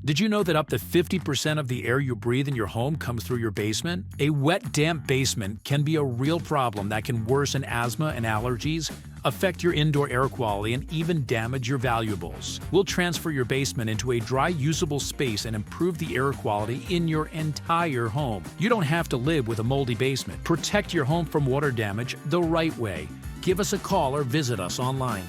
Did you know that up to 50% of the air you breathe in your home comes through your basement? A wet, damp basement can be a real problem that can worsen asthma and allergies, affect your indoor air quality, and even damage your valuables. We'll transfer your basement into a dry, usable space and improve the air quality in your entire home. You don't have to live with a moldy basement. Protect your home from water damage the right way. Give us a call or visit us online.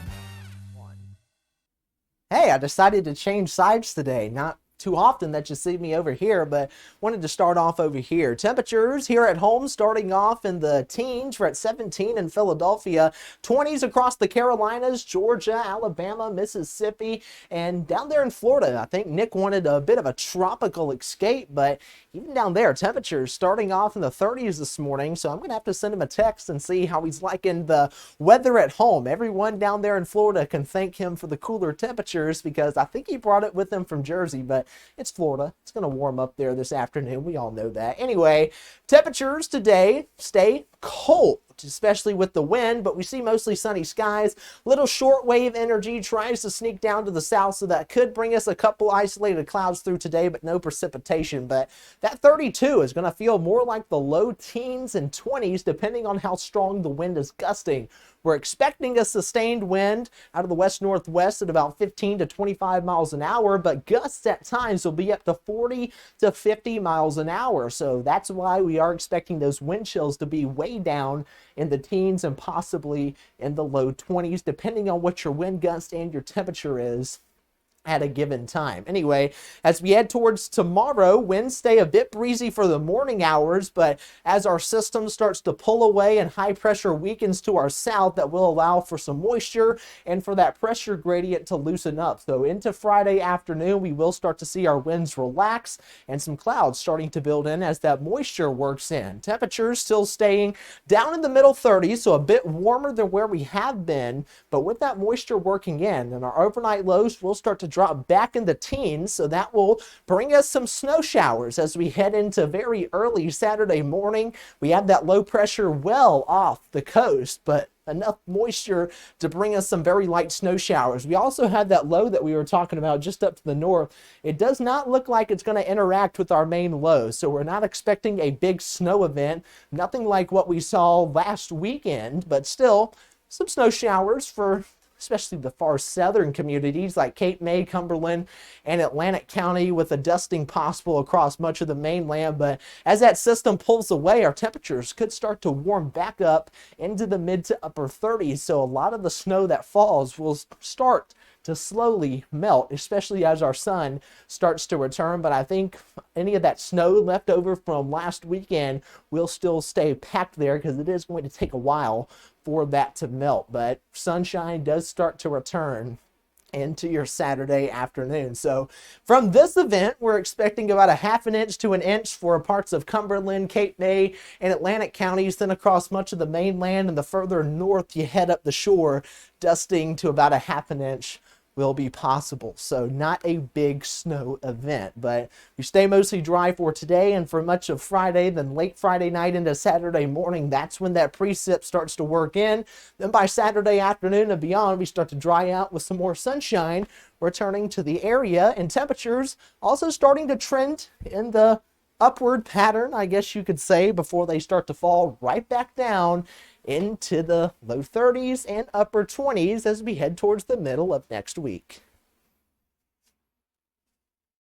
Hey, I decided to change sides today. Not too often that you see me over here, but wanted to start off over here. Temperatures here at home starting off in the teens. We're at 17 in Philadelphia, 20s across the Carolinas, Georgia, Alabama, Mississippi, and down there in Florida. I think Nick wanted a bit of a tropical escape, but even down there, temperatures starting off in the 30s this morning, so I'm going to have to send him a text and see how he's liking the weather at home. Everyone down there in Florida can thank him for the cooler temperatures because I think he brought it with him from Jersey, but it's Florida. It's going to warm up there this afternoon. We all know that. Anyway, temperatures today stay cold, especially with the wind, but we see mostly sunny skies. Little shortwave energy tries to sneak down to the south, so that could bring us a couple isolated clouds through today, but no precipitation. But that 32 is going to feel more like the low teens and 20s, depending on how strong the wind is gusting. We're expecting a sustained wind out of the west-northwest at about 15 to 25 miles an hour, but gusts at times will be up to 40 to 50 miles an hour. So that's why we are expecting those wind chills to be way down in the teens and possibly in the low 20s, depending on what your wind gust and your temperature is at a given time. Anyway, as we head towards tomorrow, winds stay a bit breezy for the morning hours, but as our system starts to pull away and high pressure weakens to our south, that will allow for some moisture and for that pressure gradient to loosen up. So into Friday afternoon, we will start to see our winds relax and some clouds starting to build in as that moisture works in. Temperatures still staying down in the middle 30s, so a bit warmer than where we have been, but with that moisture working in, and our overnight lows will start to drop back in the teens, so that will bring us some snow showers as we head into very early Saturday morning. We have that low pressure well off the coast, but enough moisture to bring us some very light snow showers. We also had that low that we were talking about just up to the north. It does not look like it's going to interact with our main low, so we're not expecting a big snow event. Nothing like what we saw last weekend, but still some snow showers for especially the far southern communities like Cape May, Cumberland, and Atlantic County, with a dusting possible across much of the mainland. But as that system pulls away, our temperatures could start to warm back up into the mid to upper 30s. So a lot of the snow that falls will start to slowly melt, especially as our sun starts to return. But I think any of that snow left over from last weekend will still stay packed there because it is going to take a while for that to melt. But sunshine does start to return into your Saturday afternoon. So from this event, we're expecting about a half an inch to an inch for parts of Cumberland, Cape May, and Atlantic counties. Then across much of the mainland and the further north you head up the shore, dusting to about a half an inch will be possible. So not a big snow event, but we stay mostly dry for today and for much of Friday. Then late Friday night into Saturday morning, that's when that precip starts to work in. Then by Saturday afternoon and beyond, we start to dry out with some more sunshine returning to the area, and temperatures also starting to trend in the upward pattern, I guess you could say, before they start to fall right back down into the low 30s and upper 20s as we head towards the middle of next week.